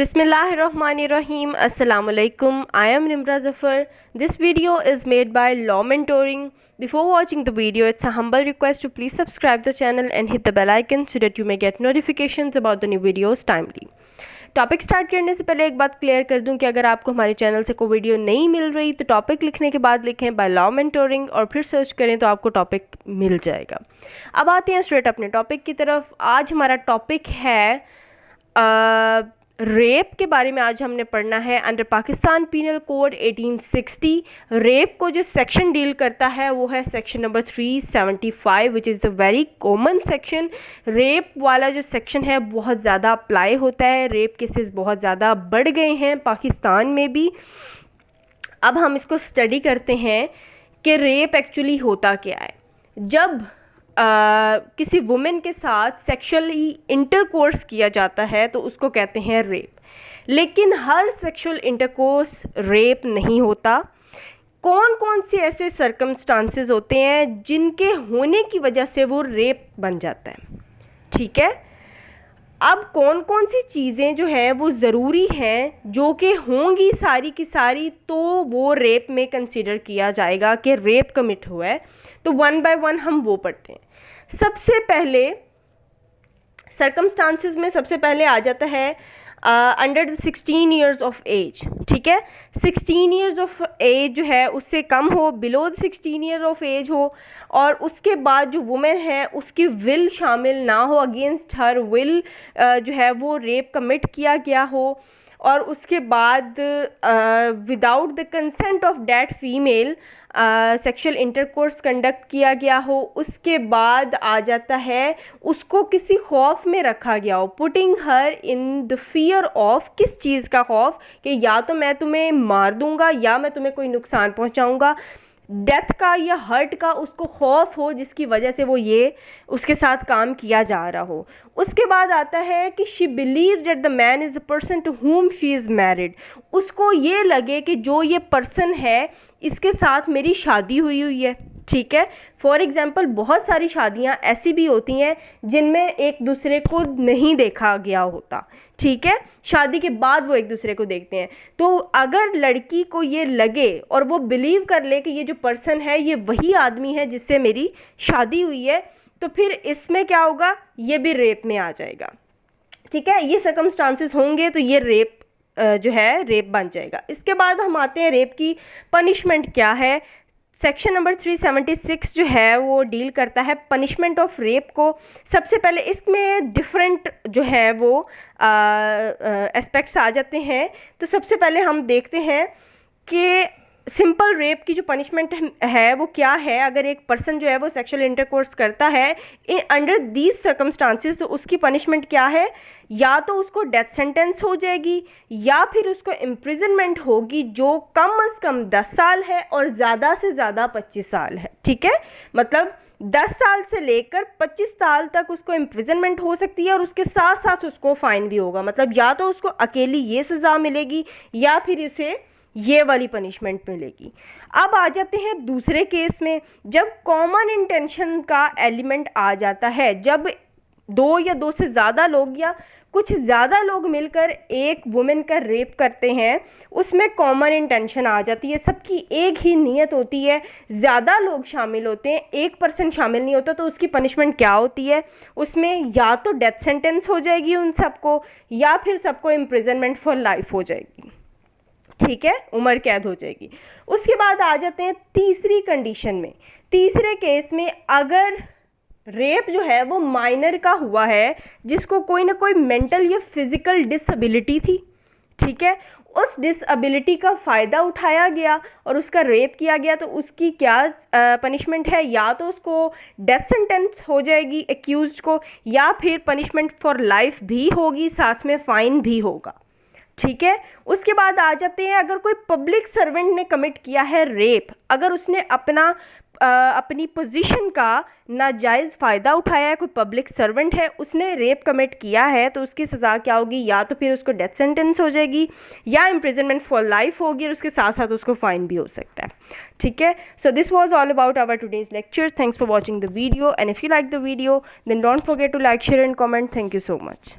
Bismillahirrahmanirrahim. Assalamualaikum. I am Nimra Zafar. This video is made by Law Mentoring. Before watching the video, it's a humble request to please subscribe the channel and hit the bell icon so that you may get notifications about the new videos timely. Topic start करने से पहले एक बात clear कर दूं कि अगर आपको हमारे चैनल से कोई वीडियो नहीं मिल रही तो टॉपिक लिखने के बाद लिखें बाय लॉ मेंटोरिंग और फिर सर्च करें तो आपको टॉपिक मिल जाएगा। अब आते हैं स्ट्रेट अपने टॉपिक की तरफ। आज हमारा टॉपिक है रेप के बारे में। आज हमने पढ़ना है under Pakistan penal code 1860 rape को जो सेक्शन डील करता है वो है section number 375 which is the very common section. Rape वाला जो सेक्शन है बहुत ज़्यादा अप्लाई होता है, रेप केसेस बहुत ज़्यादा बढ़ गए हैं पाकिस्तान में भी। अब हम इसको स्टडी करते हैं कि रेप एक्चुअली होता क्या है। जब किसी वुमेन के साथ सेक्सुअली इंटरकोर्स किया जाता है तो उसको कहते हैं रेप। लेकिन हर सेक्सुअल इंटरकोर्स रेप नहीं होता। कौन कौन से ऐसे सर्कमस्टांसेस होते हैं जिनके होने की वजह से वो रेप बन जाता है, ठीक है। अब कौन कौन सी चीज़ें जो है वो ज़रूरी हैं जो कि होंगी सारी की सारी तो वो रेप में कंसिडर किया जाएगा कि रेप कमिट हुआ है। तो वन बाय वन हम वो पढ़ते हैं। सबसे पहले सर्कमस्टांसेस में सबसे पहले आ जाता है अंडर 16 ईयर्स ऑफ एज, ठीक है। 16 ईयर्स ऑफ एज जो है उससे कम हो, बिलो 16 ईयर ऑफ एज हो, और उसके बाद जो वुमेन है उसकी विल शामिल ना हो, अगेंस्ट हर विल जो है वो रेप कमिट किया गया हो, और उसके बाद without the consent of that female sexual intercourse conduct किया गया हो। उसके बाद आ जाता है उसको किसी खौफ में रखा गया हो, putting her in the fear of, किस चीज़ का खौफ कि या तो मैं तुम्हें मार दूंगा या मैं तुम्हें कोई नुकसान पहुंचाऊंगा, डेथ का या हर्ट का उसको खौफ हो जिसकी वजह से वो ये उसके साथ काम किया जा रहा हो। उसके बाद आता है कि she believes that the man is the person to whom she is married. उसको ये लगे कि जो ये पर्सन है इसके साथ मेरी शादी हुई हुई है, ठीक है। फॉर एग्ज़ाम्पल बहुत सारी शादियां ऐसी भी होती हैं जिनमें एक दूसरे को नहीं देखा गया होता, ठीक है। शादी के बाद वो एक दूसरे को देखते हैं। तो अगर लड़की को ये लगे और वो बिलीव कर ले कि ये जो पर्सन है ये वही आदमी है जिससे मेरी शादी हुई है, तो फिर इसमें क्या होगा, ये भी रेप में आ जाएगा, ठीक है। ये सर्कमस्टांसेस होंगे तो ये रेप जो है रेप बन जाएगा। इसके बाद हम आते हैं रेप की पनिशमेंट क्या है। सेक्शन नंबर 376 जो है वो डील करता है पनिशमेंट ऑफ रेप को। सबसे पहले इसमें डिफरेंट जो है वो एस्पेक्ट्स आ जाते हैं। तो सबसे पहले हम देखते हैं कि सिंपल रेप की जो पनिशमेंट है वो क्या है। अगर एक पर्सन जो है वो सेक्सुअल इंटरकोर्स करता है अंडर दीज सर्कमस्टांसेस तो उसकी पनिशमेंट क्या है, या तो उसको डेथ सेंटेंस हो जाएगी या फिर उसको इम्प्रिजनमेंट होगी जो कम अज़ कम 10 साल है और ज़्यादा से ज़्यादा 25 साल है, ठीक है। मतलब 10 साल से लेकर 25 साल तक उसको इम्प्रिजनमेंट हो सकती है और उसके साथ साथ उसको फ़ाइन भी होगा। मतलब या तो उसको अकेली ये सज़ा मिलेगी या फिर इसे ये वाली पनिशमेंट मिलेगी। अब आ जाते हैं दूसरे केस में, जब कॉमन इंटेंशन का एलिमेंट आ जाता है, जब 2 या 2 से ज़्यादा लोग या कुछ ज़्यादा लोग मिलकर एक वुमेन का रेप करते हैं, उसमें कॉमन इंटेंशन आ जाती है, सबकी एक ही नीयत होती है, ज़्यादा लोग शामिल होते हैं, एक पर्सन शामिल नहीं होता, तो उसकी पनिशमेंट क्या होती है, उसमें या तो डेथ सेंटेंस हो जाएगी उन सबको या फिर सबको इम्प्रिजनमेंट फॉर लाइफ हो जाएगी, ठीक है, उम्र कैद हो जाएगी। उसके बाद आ जाते हैं तीसरी कंडीशन में। तीसरे केस में अगर रेप जो है वो माइनर का हुआ है जिसको कोई ना कोई मेंटल या फिजिकल डिसेबिलिटी थी, ठीक है, उस डिसेबिलिटी का फ़ायदा उठाया गया और उसका रेप किया गया, तो उसकी क्या पनिशमेंट है, या तो उसको डेथ सेंटेंस हो जाएगी एक्यूज्ड को या फिर पनिशमेंट फॉर लाइफ भी होगी, साथ में फ़ाइन भी होगा, ठीक है। उसके बाद आ जाते हैं अगर कोई पब्लिक सर्वेंट ने कमिट किया है रेप, अगर उसने अपनी पोजीशन का नाजायज़ फ़ायदा उठाया है, कोई पब्लिक सर्वेंट है उसने रेप कमिट किया है, तो उसकी सज़ा क्या होगी, या तो फिर उसको डेथ सेंटेंस हो जाएगी या इम्प्रिजनमेंट फॉर लाइफ होगी और उसके साथ साथ उसको फ़ाइन भी हो सकता है, ठीक है। So this was all about our today's lecture. Thanks for watching the video and if you like the video then don't forget to like, share and comment. Thank you so much.